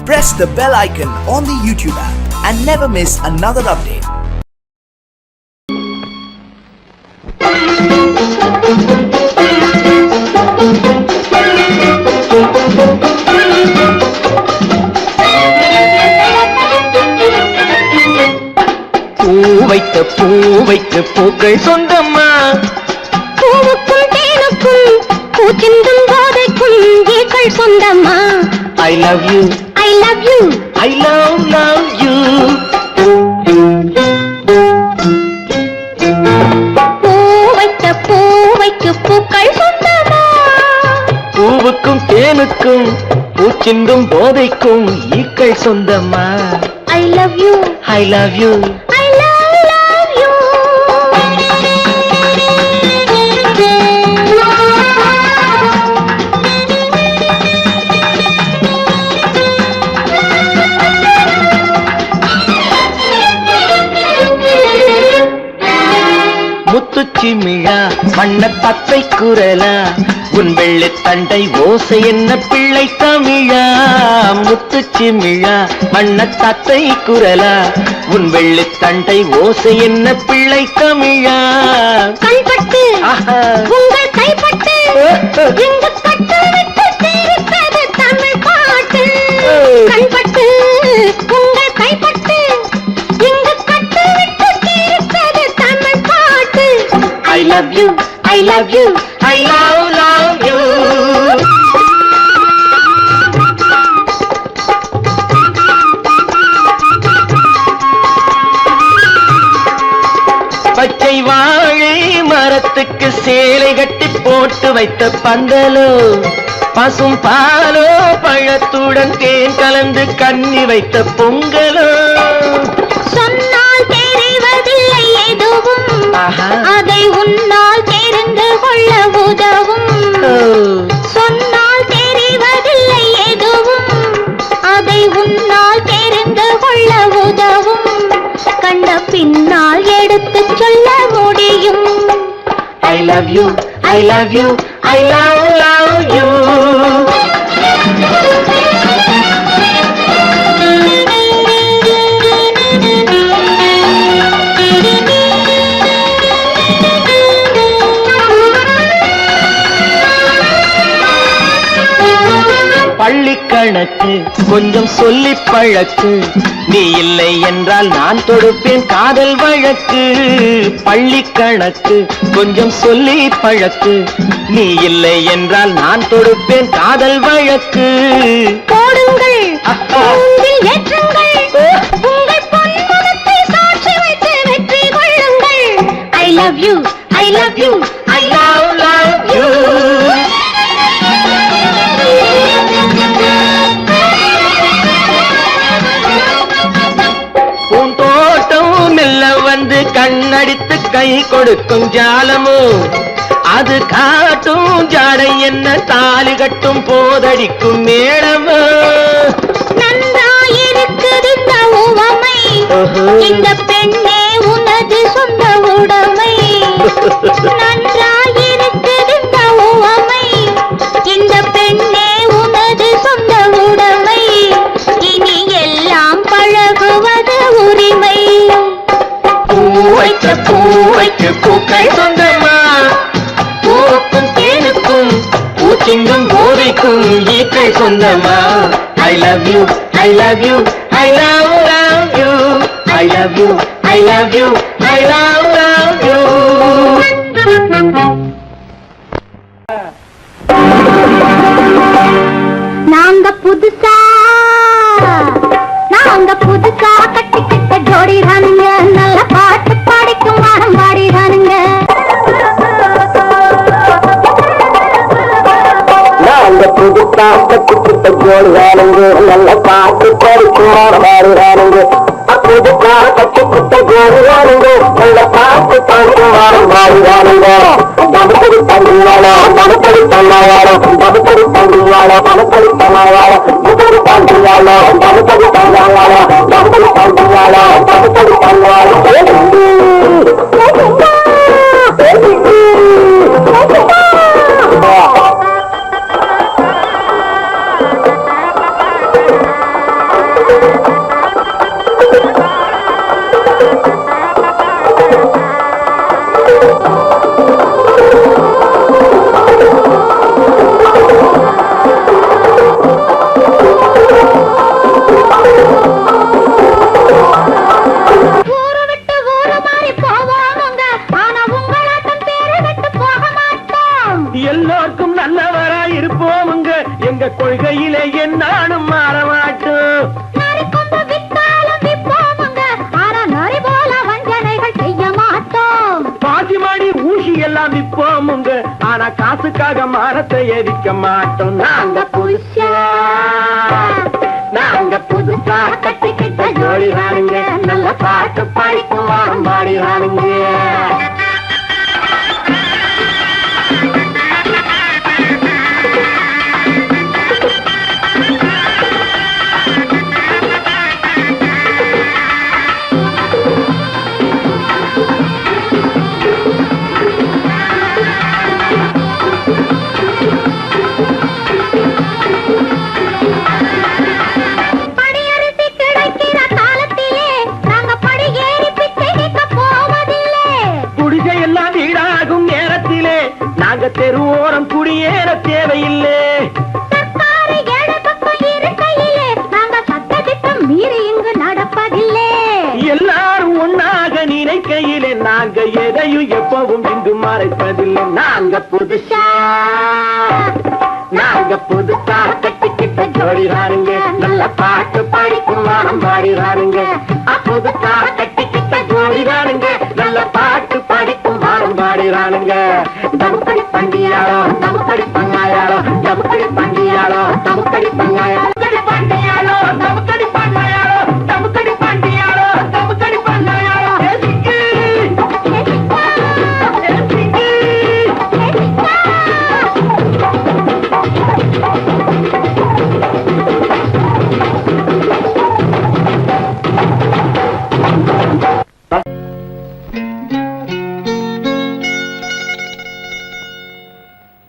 Press the bell icon on the YouTube app and never miss another update. பூவைக்கு பூக்கள் சொந்தம்மா, பூவுக்கும் தேனுக்கும் பூச்சிந்தும் போதைக்கும் ஏக்கள் சொந்தம்மா. I love you, I love you, I love you. பூவைக்கு பூக்கள் சொந்தம்மா, பூவுக்கும் தேனுக்கும் பூச்சிந்தும் போதைக்கும் ஈக்கள் சொந்தம்மா. I love you, I love you. முத்துச்சிமிழா வண்ண தத்தை குரலா, உன் வெள்ளி தண்டை ஓசை என்ன பிள்ளை தமிழா. முத்துச்சிமிழா வண்ண தத்தை குரலா, உன் வெள்ளி தண்டை ஓசை என்ன பிள்ளை தமிழா. கண்பட்டு உங்கள் கைப்பட்டு இந்த பட்டு விட்டு தீர்ப்பது தமிழ் பாட்டு. கண்பட்டு உங்கள் கைப்பட்டு இந்த பட்டு விட்டு தீர்ப்பது தமிழ் பாட்டு. I love you, I love you, I love you. பச்சை வாழை மரத்துக்கு சேலை கட்டி போட்டு வைத்த பந்தலோ, பசும் பாலோ பழத்துடன் தேன் கலந்து கண்ணி வைத்த பொங்கலோ. சொன்னால் தெரிவதில்லை எதுவும், அதை உன்னால் தெரிந்து கொள்ள உதவும். சொன்னால் தெரிவதில்லை எதுவும், அதை உன்னால் தெரிந்து கொள்ள உதவும். கண்ட பின்னால் எடுத்து சொல்ல முடியும். I love you, I love you, I love you. பள்ளி கணக்கு கொஞ்சம் சொல்லி பழக்கு, நீ இல்லை என்றால் நான் தொடுப்பேன் காதல் வழக்கு. பள்ளி கணக்கு கொஞ்சம் சொல்லி பழக்கு, நீ இல்லை என்றால் நான் தொடுப்பேன் காதல் வழக்கு. போடுங்கள் ஏற்றுங்கள், உங்கள் பொன்முகத்தை சாட்சி வைத்து வெற்றி கொள்ளுங்கள். I love you, I love you, I love you. வந்து கண்ணடித்து கை கொடுக்கும் ஜாலமோ, அது காட்டும் ஜாடை என்ன தாலி கட்டும் போதடிக்கும் மேளமோ. நன்றாயிருக்குது இந்த உவமை, இந்த பெண்ணே உனது சொந்த உடைமை. நன்றாயிருக்குது இந்த உவமை, இந்த பெண்ணே உனது சொந்த உடைமை. இனி எல்லாம் பழகுவது உரிமை. பூவைக்கு பூக்கள் சொந்தமா, பூவுக்கும் தேனுக்கும் பூச்சிங்கும் போதைக்கும் ஈக்கள் சொந்தமா. I love you, I love you, I love you, I love you, I love you, I love you. நாங்க புதுசா கட்டிக்கிட்ட ஜோடி தானுங்க, நல்ல பாட்டு பாடிக்கும் வாரம் பாடிதானுங்க. நாங்க புதுசா கட்டிக்கிட்ட ஜோடி தானுங்க, நல்ல பாட்டு பாடிக்கும் வாரம் பாடிதானுங்க. புதுசா கட்டிக்கிட்ட ஜோடி தானுங்க, நல்ல பாட்டு பாடிக்கும் வாரம் பாடிதானுங்க. பணப்படி தந்தியாளோ பணப்படி தன்னாயாளோ, பணப்படி தந்தியாளோ பணப்படி தன்னாயாளோ, பணப்படி தந்தியாளோ பணப்படி தன்னாயாளோ, பணப்படி தந்தியாளோ பணப்படி தன்னாயாளோ. நானும் மாற மாட்டோம். நரி கொண்டு வித்தாலும் விற்போமுங்க, ஆனா நரி போல வஞ்சனைகள் செய்ய மாட்டோம். பாசிமாடி ஊசி எல்லாம் விற்போமுங்க, ஆனா காசுக்காக மரத்தை எரிக்க மாட்டோம். நாங்க புதுசா கட்டிக்கிட்ட ஜோடி ராணுங்க, நல்ல பாட்டு பாடிக்கும் வாரம் பாடி ராணுங்க. தெருவோரம் குடியேற தேவையில்லை. மீறி இங்கு நடப்பதில்லை. எல்லாரும் ஒன்னாக நினைக்கையிலே நாங்க எதையும் எப்பவும் இங்கு மறைப்பதில்லை. நாங்க புதுசா கட்டிக்கிட்ட ஜோடிதானுங்க, நல்ல பாட்டு பாடிக்கும் வாரம் பாடிதானுங்க. புதுசா கட்டிக்கிட்ட ஜோடிதானுங்க, நல்ல பாட்டு பாடிக்கும் வாரம் பாடிதானுங்க. தமுக்கடி பண்டியாளோ தமுக்கடி பங்காயாளோ, தமுக்கடி பண்டியாளோ தமுக்கடி பங்காயாளோ, பண்டியாளோ தமுக்கடி பங்காயாளோ, தமுக்கடி பண்டியாளோ தமுக்கடி பங்காயாளோ.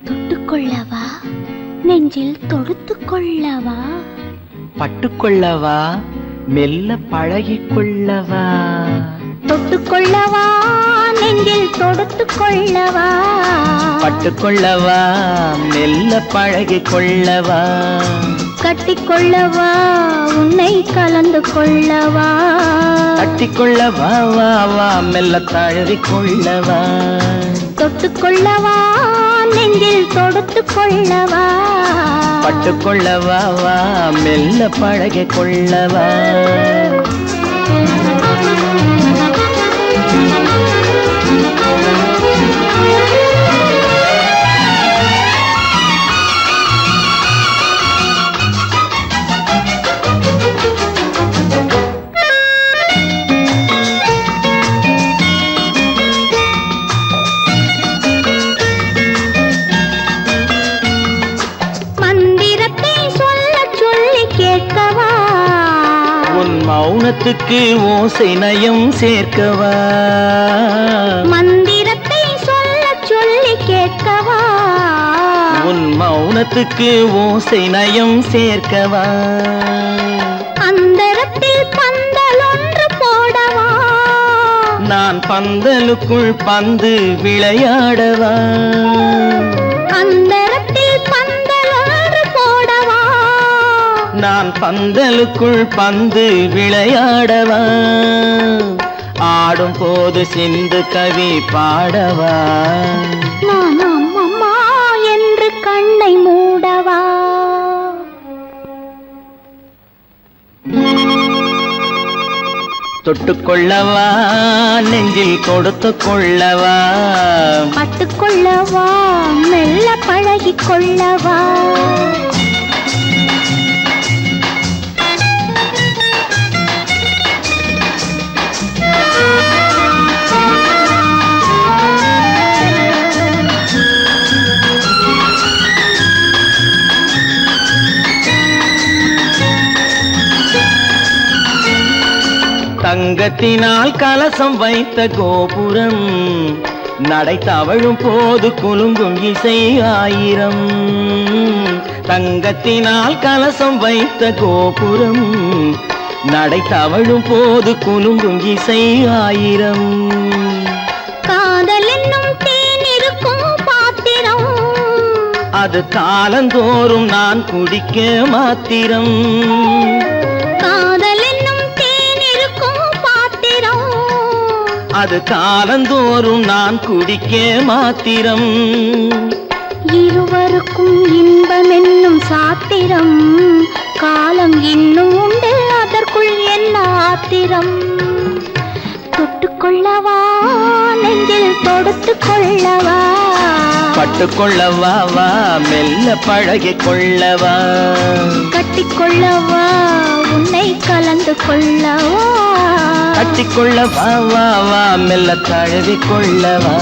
தொட்டுக்கொள்ளவா, நெஞ்சில் தொடுத்துக் கொள்ளவா, பட்டுக்கொள்ளவா, மெல்ல பழகிக்கொள்ளவா. தொட்டுக்கொள்ளவா, நெஞ்சில் தொடுத்துக் கொள்ளவா, பட்டுக்கொள்ளவா, மெல்ல பழகிக்கொள்ளவா. கட்டிக்கொள்ளவா, உன்னை கலந்து கொள்ளவா, கட்டிக்கொள்ளவா, வா வா மெல்ல தழுவிக்கொள்ளவா. தொட்டுக்கொள்ளவா, நெஞ்சில் தொடுத்துக் கொள்ளவா, பட்டுக்கொள்ளவா, வா மெல்ல பழகிக்கொள்ளவா. மௌனத்துக்கு ஓசை நயம் சேர்க்கவா, மந்திரத்தை சொல்ல சொல்லி கேட்கவா, உன் மௌனத்துக்கு ஓசை நயம் சேர்க்கவா. அந்தரத்தில் பந்தல் ஒன்று போடவா, நான் பந்தலுக்குள் பந்து விளையாடவா. அந்தரத்தில் பந்தல் ஒன்று போடவா, நான் பந்தலுக்குள் பந்து விளையாடவா. ஆடும் போது சிந்து கவி பாடவா, நான் அம்மம்மா என்று கண்ணை மூடவா. தொட்டுக்கொள்ளவா, நெஞ்சில் கொடுத்து கொள்ளவா, பட்டுக்கொள்ளவா, மெல்ல பழகிக் கொள்ளவா. தங்கத்தினால் கலசம் வைத்த கோபுரம், நடை தவழும் போது குலுங்கும் இசை ஆயிரம். தங்கத்தினால் கலசம் வைத்த கோபுரம், நடை தவழும் போது குலுங்கும் இசை ஆயிரம். காதல் என்னும் தேன் இருக்கும் பாத்திரம், அது காலந்தோறும் நான் குடிக்க மாத்திரம். காதல் என்னும் தேன் இருக்கும் பாத்திரம், அது காலந்தோறும் நான் குடிக்க மாத்திரம். இருவர் பலருக்கும் இன்பம் என்னும் சாத்திரம் காலம் இன்னும் உண்டு அதற்குள் என்ன ஆத்திரம் தொட்டுக்கொள்ளவா நெஞ்சில் தொடுத்து கொள்ளவா பட்டுக்கொள்ளவா வா மெல்ல பழகி கொள்ளவா கட்டிக்கொள்ளவா உன்னை கலந்து கொள்ளவா கட்டிக்கொள்ளவா வா வா மெல்ல தழுவி கொள்ளவா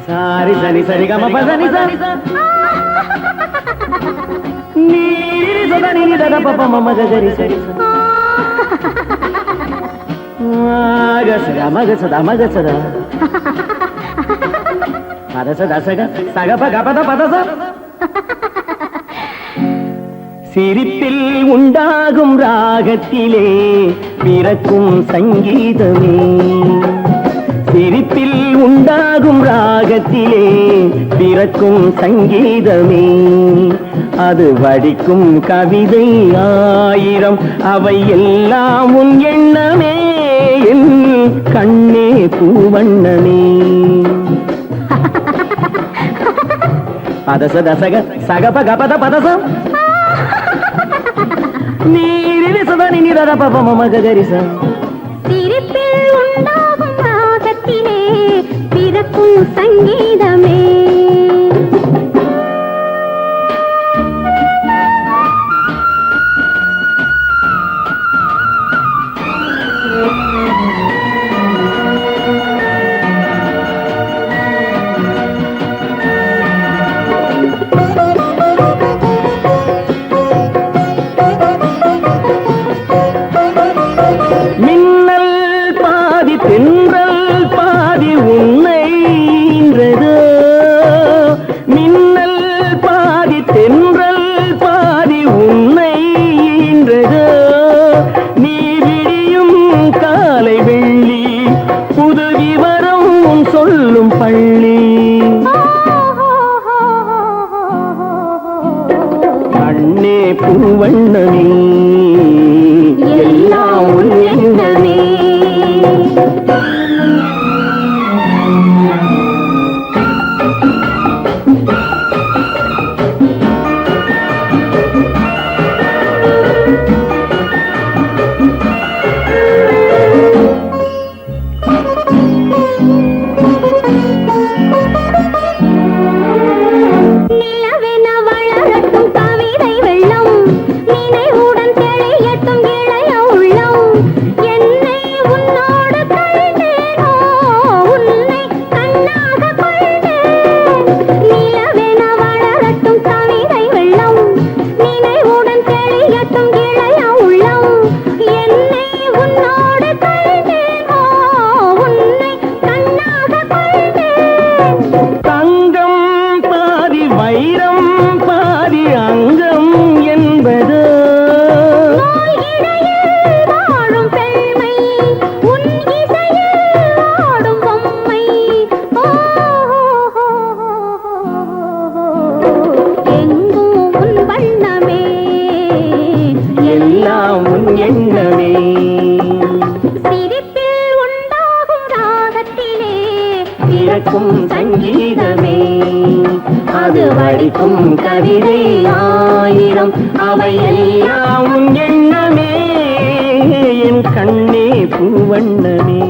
సారి సని సరి గమ పదని సని నీరి సదని దద పప మమ గరి సరి మగ సద పద సగ సగ పగ పద పద சிரிப்பில் உண்டாகும் ராகத்திலே பிறக்கும் சங்கீதமே சிரிப்பில் உண்டாகும் ராகத்திலே பிறக்கும் சங்கீதமே அது வடிக்கும் கவிதை ஆயிரம் அவை எல்லாம் உன் எண்ணமே என் கண்ணே பூவண்ணமே பதச தசக சகப கபத பதசம் நீரில் சுதனி நிதர பப மம கரிச சிரிப்பில் உண்டாகும் ராகத்திலே பிறக்கும் சங்கீதமே பூவண்ணமே எல்லாம் உன் எண்ணமே சங்கீதமே அது வடிக்கும் கவிதை ஆயிரம் அவை எல்லாம் உன் எண்ணமே என் கண்ணே பூவண்ணமே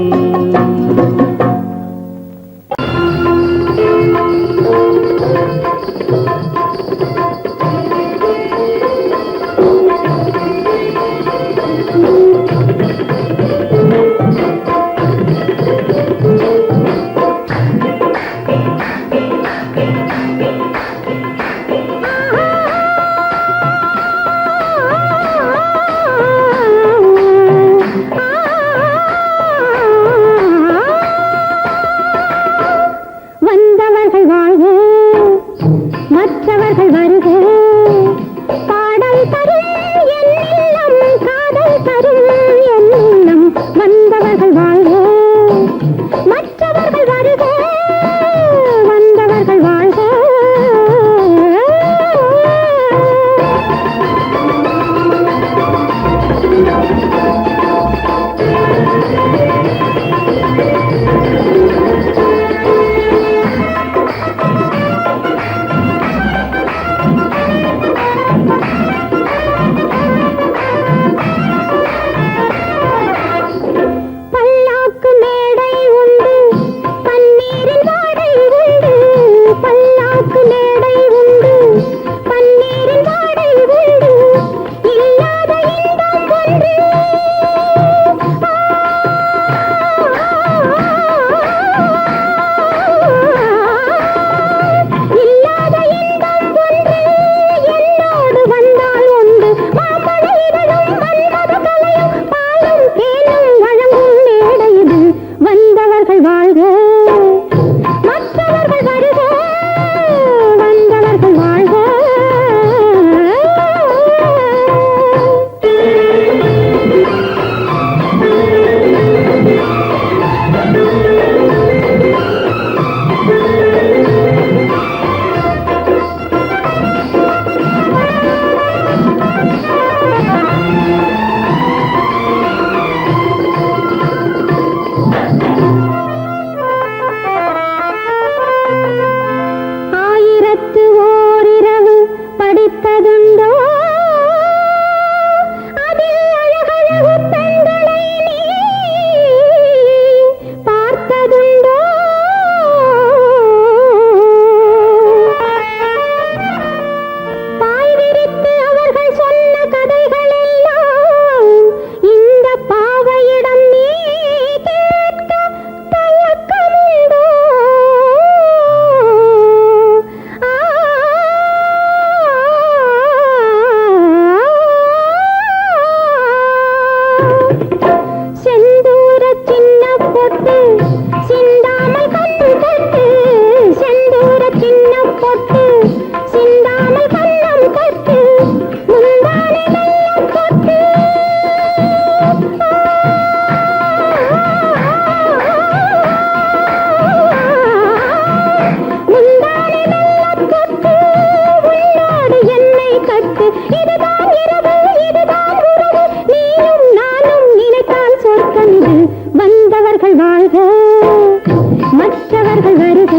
மற்றவர்கள் வருக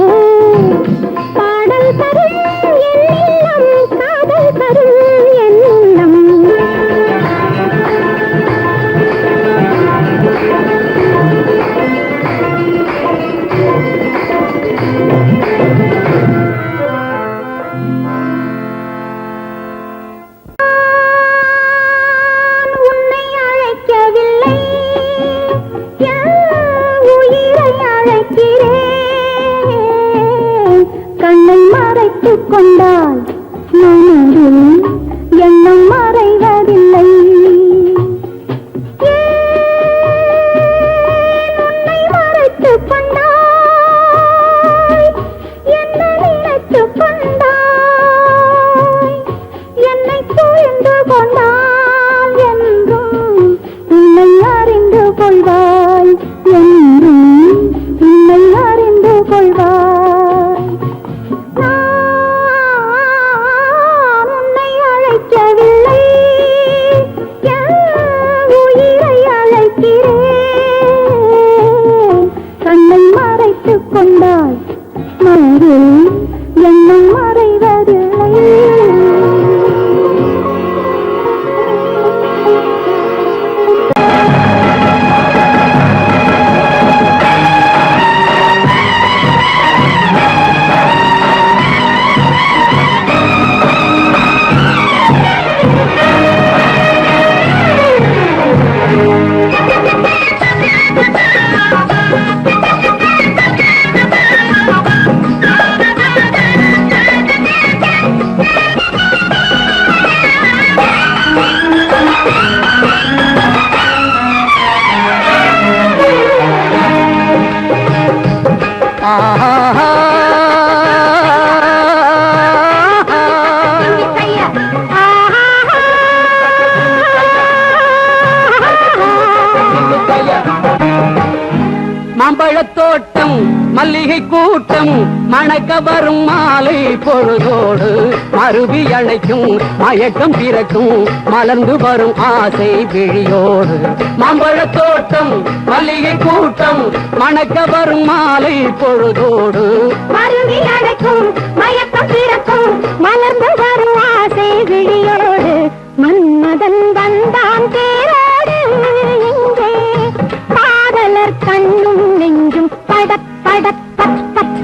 பாடல் தரும் என் உள்ளம் காதல் தரும் என் உள்ளம் உன்னை அழைக்கவில்லை உயிரை அழைக்கிறேன் கண்ணை மறைத்துக் கொண்டால் மனதில் எண்ணம் மறைவதில்லை உன்னை மறைத்துக் கொண்டாய் என்ன நினைத்துக் கொண்டாய் என்னை புரிந்து கொண்டால் என்றும் உன்னை அறிந்து கொள்வாய் என்றும் உன்னை அறிந்து கொள்வாய் நான் உன்னை அழைக்கவில்லை என் உயிரை அழைக்கிறேன் கண்ணை மறைத்துக் கொண்டாய் மனதில் எண்ணம் மறைவதில்லை மாம்பழத்தோட்டம் மல்லிகை கூட்டம் மணக்க வரும் மாலை பொழுதோடு மருவி அணைக்கும் மயக்கம் பிறக்கும் மலர்ந்து வரும் ஆசை விழியோடு மாம்பழத்தோட்டம் மல்லிகை கூட்டம் மணக்க வரும் மாலை பொழுதோடு மருவி அழைக்கும் மயக்கம் பிறக்கும் மலர்ந்து வரும் ஆசை விழியோடு மன்மதன் வந்தான் தேரோடு இங்கே காதலர் கண்ணும் நெஞ்சும் படப் படப் பட் பட்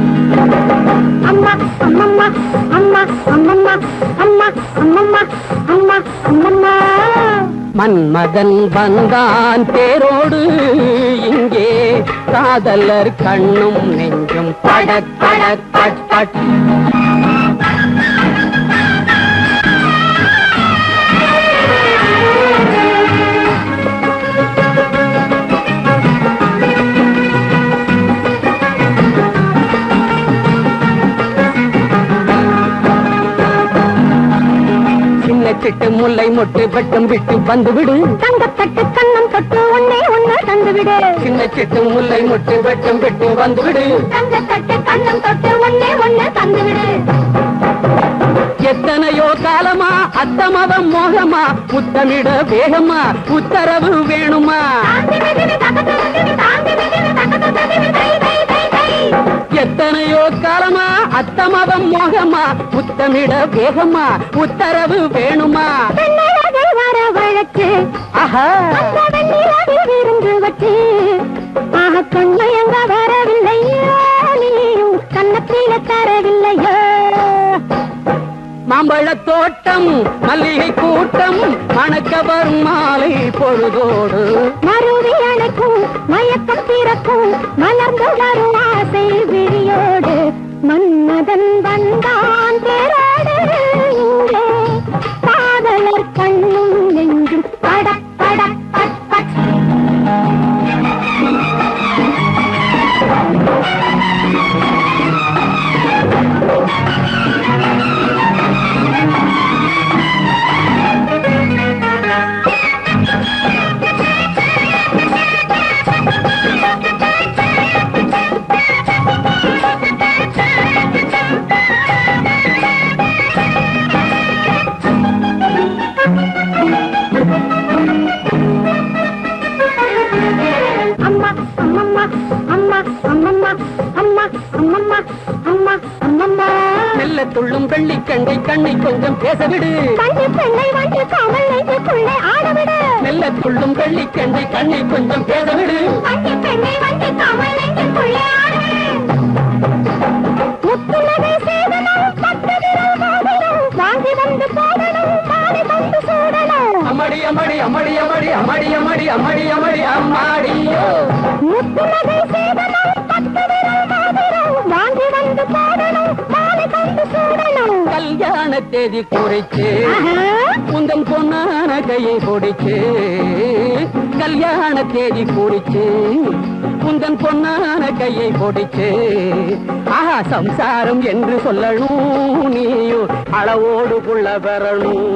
அம்மா அம்மம்மா அம்மா அம்மம்மா அம்மா அம்மம்மா அம்மா அம்மம்மா மன்மதன் வந்தான் தேரோடு இங்கே காதலர் கண்ணும் நெஞ்சும் படக் படக் பட் பட் சிட்டு முல்லை மொட்டு வெட்டம் விட்டு வந்து விடு தங்கத்தட்டு கண்ணம் தொட்டு ஒன்னே ஒன்னு தந்து விடு சின்ன சிட்டு முல்லை மொட்டு வெட்டம் விட்டு வந்து விடு தங்கத்தட்டு கண்ணம் தொட்டு ஒன்னே ஒன்னு தந்து விடு எத்தனையோ காலமா அத்தமதம் மோகமா முத்தமிட வேகமா உத்தரவு வேணுமா எத்தனையோ காலமா அத்தமதம் மோகமா முத்தமிட வேகமா உத்தரவு வேணுமா வர வழக்கு ஆஹா இருந்து வச்சு ஆக கண்மயங்க வரவில்லையோ நீயும் கண்ணத்தில தரவில்லையோ மாம்பழத்தோட்டம் மல்லிகை கூட்டம் மணக்க வரும் மாலை பொழுதோடு மருவி அணைக்கும் மயக்கம் பிறக்கும் மலர்ந்து வரும் ஆசை விழியோடு மன்மதன் வந்தான் தேரோடு இங்கே காதலர் கண்ணும் நெஞ்சும் படப் படப் பட் பட் அம்மம்மா அம்மா அம்மம்மா மெல்ல துள்ளும் வெள்ளிக்கண்டை கண்ணை கொஞ்சம் பேசவிடு கண்ணி பெண்ணை வந்து காவல் நெஞ்சுக்குள்ளே ஆடவிடு மெல்ல துள்ளும் வெள்ளிக்கண்டை கண்ணை கொஞ்சம் பேசவிடு கண்ணி பெண்ணை வந்து காவல் நெஞ்சுக்குள்ளே ஆடவிடு முத்துலகை சேதனம் பத்து விரல் மோதனம் வாங்கி வந்து போடணும் பாடி வந்து சூடணும் அம்மாடி அம்மாடி அம்மாடி அம்மாடி அம்மாடி அம்மாடி அம்மாடி அம்மாடி அம்மாடியோ முத்துலகை சேதனம் பத்து விரல் மோதனம் வாங்கி வந்து போடணும் பாடி வந்து சூடணும் கல்யாண தேதி குறிச்சு உந்தன் பொன்னான கையை பொடிச்சு கல்யாண தேதி குறிச்சு உந்தன் பொன்னான கையை பொடிச்சு ஆஹா சம்சாரம் என்று சொல்லணும் நீயும் அளவோடு புள்ள பெறணும்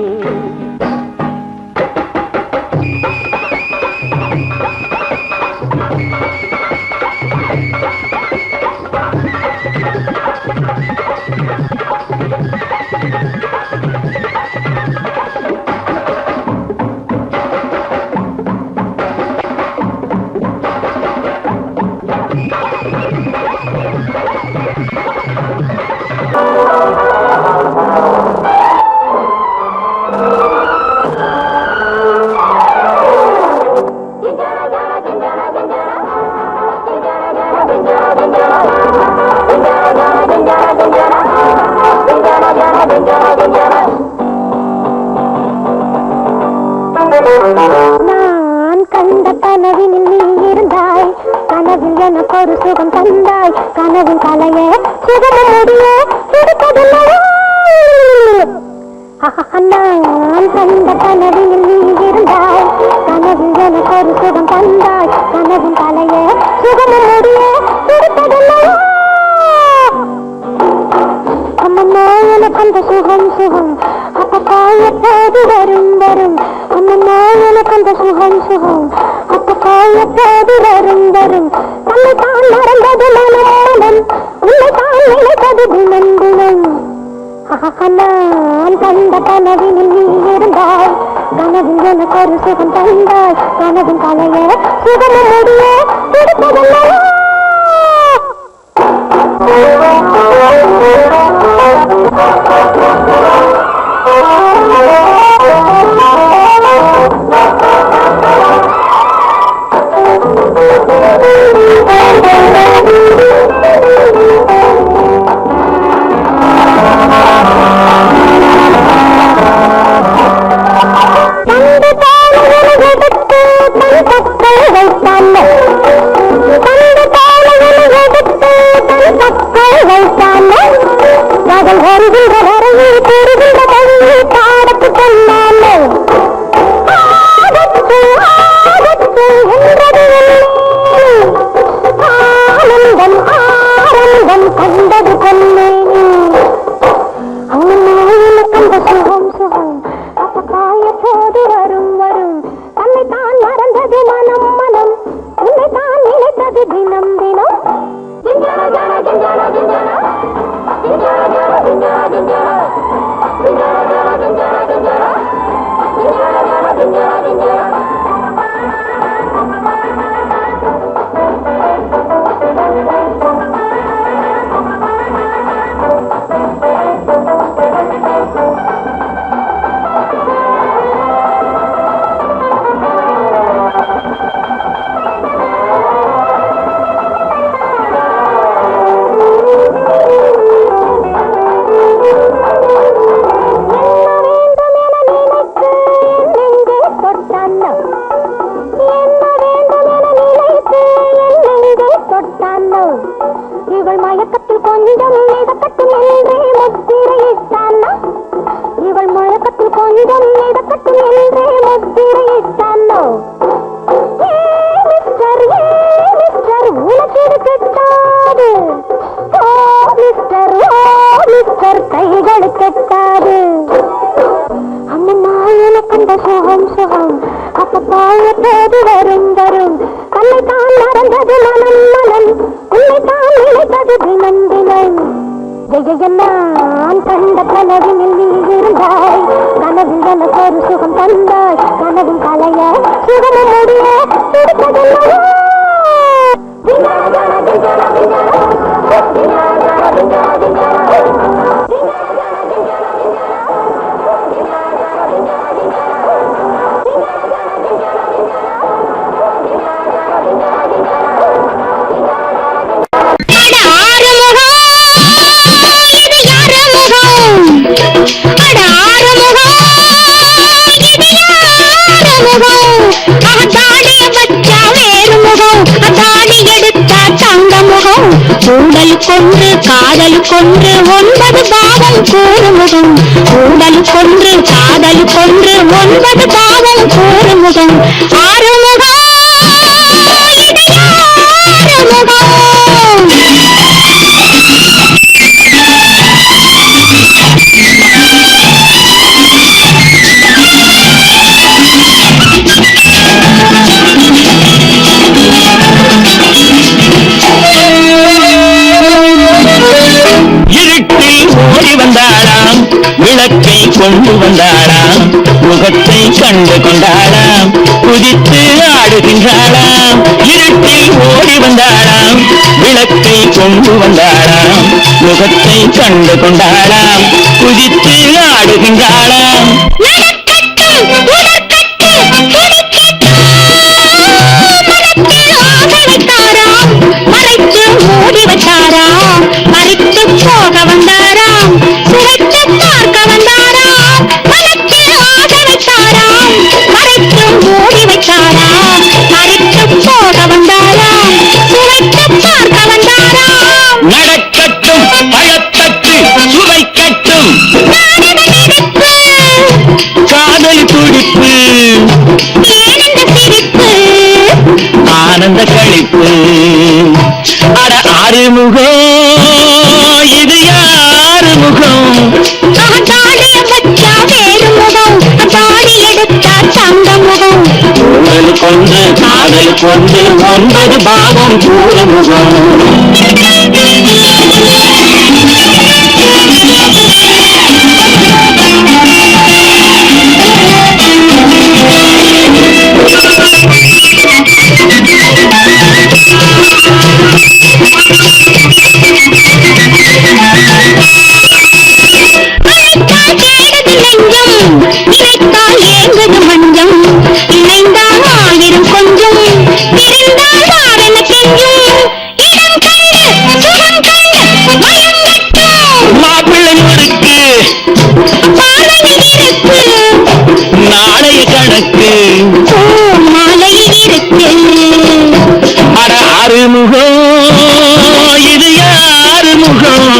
நான் கண்ட கனவினில் நீ இருந்தாய் கனவில் எனக்கு ஒரு சுகம் தந்தாய் கனவின் கலையே சுகமும் முடிய இருப்பதில்லை நான் கண்ட கனவினில் நீ இருந்தாய் கனவில் எனக்கு ஒரு சுகம் தந்தாய் கனவின் கலையே சுகமும் முடிய இருப்பதில்லை அம்மம்மா எனக்கு அந்த சுகம் சுகம் அப்பப்பா எப்போது வரும் வரும் அம்மம்மா எனக்கு அந்த சுகம் சுகம் அப்பப்பா எப்போது வரும் வரும் தன்னை தான் மறந்தது மனம் உன்னை தான் நினைத்தது தினம் தினம் நான் கண்ட கனவினில் நீ இருந்தாய் கனவில் எனக்கு ஒரு சுகம் தந்தாய் கனவின் கலையே சுகமும் முடிய இருப்பதில்லை கண்டது கொள்ளேனே அம்மம்மா சுகம் சுகம் அப்பப்பாய போது வரும் வரும் தன்னை தான் மறந்தது மனம் மனம் உன்னை தான் நினைத்தது தினம் தினம் இவள் மயக்கத்தில் கொஞ்சம் இடக்கட்டும் என்றே முத்திரையிட்டான்னா இவள் மயக்கத்தில் கொஞ்சம் இடக்கட்டும் என்றே முத்திரையிட்டானோ மிஸ்டர் உனக்கு கெட்டாது மிஸ்டர் கைகள் கெட்டாது அம்மம்மா எனக்கு அந்த சுகம் சுகம் அப்பப்பா எப்போது வரும் வரும் தன்னை தான் மறந்தது மனம் மனம் உன்னை தான் நினைத்தது தினம் தினம் ஜெயெல்லாம் கண்ட கனவினில் நீ இருந்தாய் கனவில் எனக்கு ஒரு சுகம் தந்தாய் கனவின் கலைய சுகமும் முடிய இருப்பதில்லை ஊடலுக்கொன்று காதலுக்கொன்று 9 பாவம் கூறுமுகம் ஊடலுக்கொன்று காதலுக்கொன்று 9 பாவம் கூறுமுகம் ஆறுமுகம் இது ஆறுமுகம் இருட்டில் ஓடி வந்தாளாம் விளக்கை கொண்டு வந்தாளாம் முகத்தை கண்டு கொண்டாளாம் குதித்து ஆடுகின்றாளாம் இருட்டில் ஓடி வந்தாளாம் விளக்கை கொண்டு வந்தாளாம் முகத்தை கண்டு கொண்டாளாம் குதித்து ஆடுகின்றாளாம் மறைத்து மூடி வச்சாராம் மறைத்து போக வந்தாராம் சுவைத்து பார்க்க வந்தாராம் மறைத்து ஆக வைத்தாராம் மறைத்து மூடி வைத்தாராம் மறைத்து போக வந்தாராம் சுவைத்து பார்க்க வந்தாராம் நடக்கட்டும் பழத்தட்டு சுவைக்கட்டும் காதல் துடிப்பு ஏனென்ற சிரிப்பு ஆனந்த கழிப்பு அட ஆறுமுகம் இது யாறுமுகம் தாடிய வச்சா வேறு முகம் தாடி எடுத்தா தங்க முகம் ஊழல் கொண்டு காதல் கொண்டு 9 பாவம் கூறுமுகம் நினைத்தால் ஏங்குது மஞ்சம் இணைந்தால் ஆயிரம் கொஞ்சம் பிரிந்தால் வாரென கெஞ்சும் இடம் கண்டு சுகம் கண்டு மயங்கட்டும் மாப்பிள்ளை முறுக்கு பாதையில் இருக்கு நாளைய கணக்கு மாலையில் இருக்கு அட ஆறுமுகம் இது யாறுமுகம்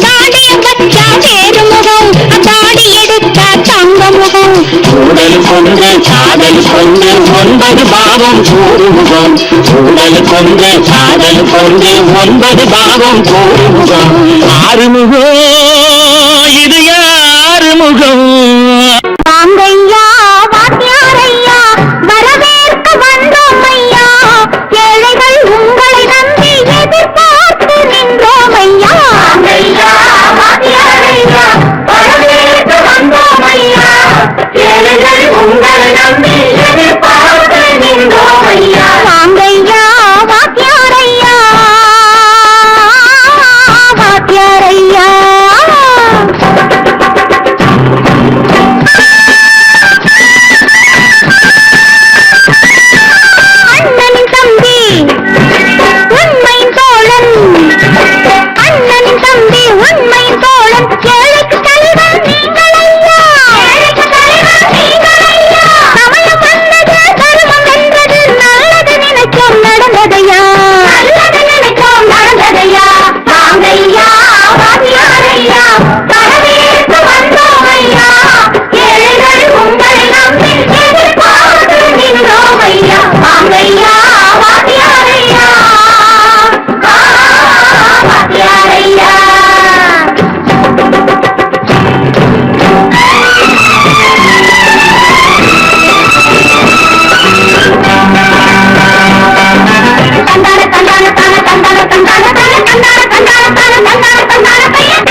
தாடிய வச்சா வேறு முகம் தாடி எடுத்தா தங்க முகம் ஊழல் கொண்டு காதல் கொண்டு 9 பாவம் கூறுமுகம் ஊழல் கொண்டு காதல் கொண்டு 9 பாவம் கூறுமுகம் ஆறுமுகம் இது யாறுமுகம் வாங்கையா வாத்தியாரையா வரவேற்க வந்தோம் ஐயா ஏழைகள் உங்களை நம்பி எதிர்பார்த்து நின்றோம் ஐயா வாங்கையா வாத்தியாரையா வரவேற்க வந்தோம் ஐயா ஏழைகள் உங்களை நம்பி எதிர்பார்த்து நின்றோம் ஐயா வாங்கையா வாத்தியாரையா வாத்தியாரையா அண்ணனின் தம்பி உண்மையின் தோழன் அண்ணனின் தம்பி உண்மையின் தோழன் ஏழைக்கு தலைவன் நீங்கள் ஐயா ஏழைக்கு தலைவன் நீங்கள் ஐயா சமயம் வந்தது தர்மம் வென்றது நல்லது நினைச்சோம் நடந்ததையா நல்லது நினைச்சோம் நடந்ததையா வாங்கையா வாத்தியாரையா வரவேற்று வந்தோம் ஐயா ஏழைகள் உங்களை நம்பி எதிர்பார்த்து நின்றோம் ஐயா வாங்கையா வாத்தியாரையா வாத்தியாரையா தந்தான தந்தான தான தந்தான தந்தான தான தந்தான தந்தான தான தந்தான தந்தான பையன்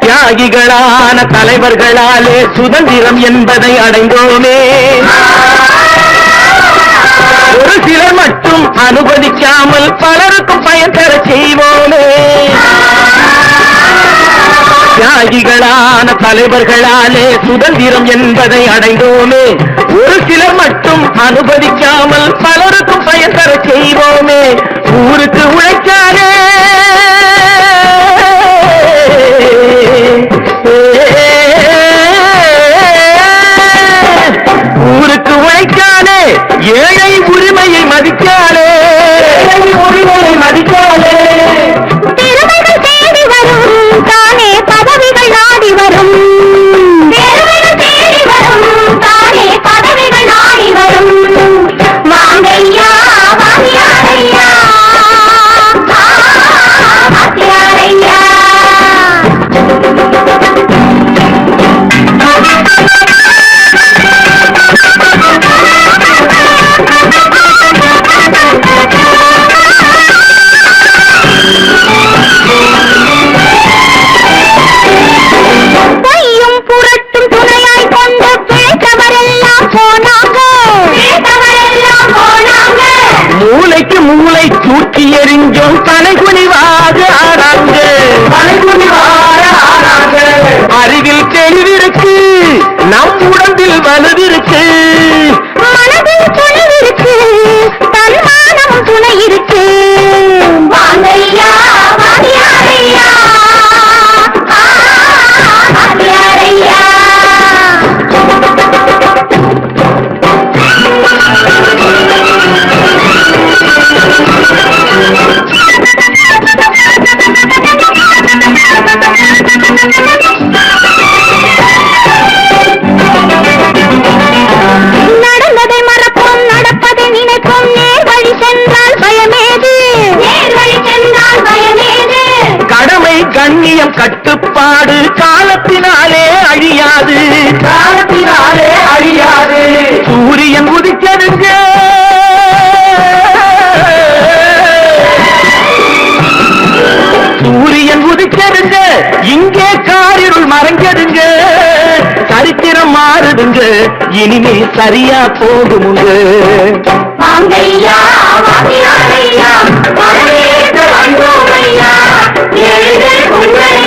தியாகிகளான தலைவர்களாலே சுதந்திரம் என்பதை அடைந்தோமே ஒரு சிலர் மட்டும் அனுமதிக்காமல் பலருக்கும் பயன் தர செய்வோமே தியாகிகளான தலைவர்களாலே சுதந்திரம் என்பதை அடைந்தோமே ஒரு சிலர் மட்டும் அனுமதிக்காமல் பலருக்கும் பயன் தர செய்வோமே ஊருக்கு உழைச்சாலே மூளைக்கு மூளை தூக்கி எறிஞ்சோம் தலைகுனிவாக ஆனாங்க அறிவில் தெளிவிருக்கு நம் உடம்பில் வலுவிருக்கு மனதில் துணிவிருக்கு தன்மானம் துணை இருக்கு வாங்கையா வாங்கியாரையா வாங்கியாரையா நடந்ததை மறப்போம் நடப்பதை நினைப்போம் நேர் வழி சென்றால் பயமேது நேர் வழி சென்றால் பயமேது கடமை கண்ணியம் கட்டுப்பாடு காலத்தினாலே அழியாது சூரியன் உதிக்கதுங்க சூரியன் உதிக்கதுங்க இங்கே காரிருள் மறைஞ்சதுங்க சரித்திரம் மாறுதுங்க இனிமே சரியா போகுமுங்க வாங்கையா வாங்கியாரையா வரவேற்று வந்தோமையா ஏழைகள் உங்களை